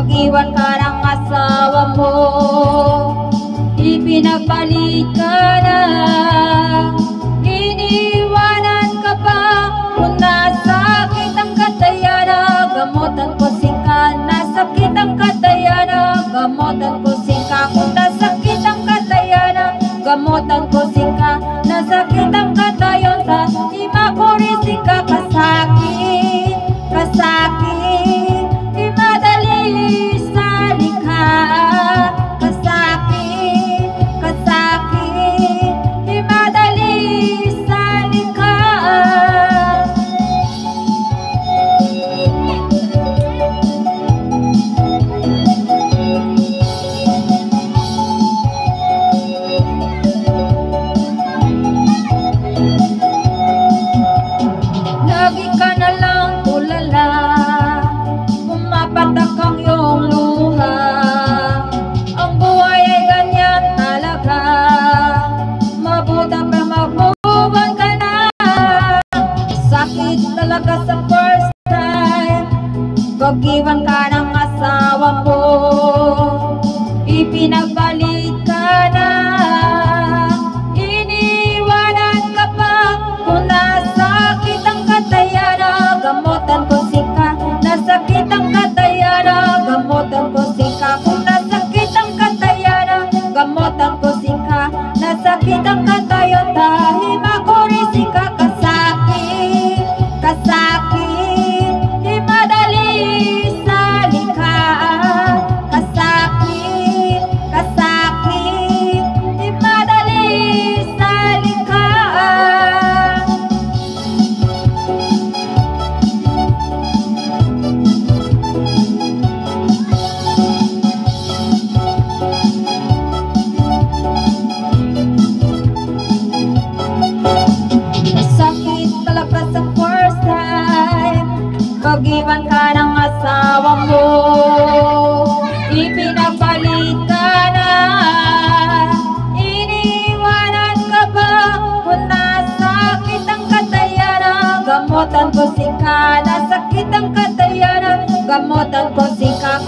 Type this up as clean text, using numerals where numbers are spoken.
Pag-iwan ka ng asawa mo, ipinagbalik ka na. Iniwanan ka pa kung nasakit ang katayana. Gamutan ko singka, nasakit ang katayana. Gamutan ko singka, kung nasakit ang katayana. Gamutan ko singka, nasakit ang katayana. Imakurisi ka kasakit, kasakit. Imadali sa likha, kasakit, kasakit. Imadali sa likha. Lagi ka na lang tulala, pumapatak ang iyong luha. Ang buhay ay ganyan talaga, mabuti pa mag-move-on ka na. Sakit talaga sa first time, pag-iwan ka ng asawa mo, ipinagbalik ka na. Iniwanan ka pa kung nasakit ang katayana. Gamutan ko singka, nasakit ang katayana. Gamutan ko singka, kung nasakit ang katayana. Gamutan ko singka, nasakit ang katayana. Himakurisi ka kasakit, kasakit. Himadali sa likha, kasakit, kasakit. Himadali sa likha. Sakit talaga sa first time, pag-iwan ka ng asawa mo, ipinagbalik ka na. Iniwanan ka ba kung nasakit ang katayana. Gamutan ko singka, nasakit ang katayana. Gamutan ko singka,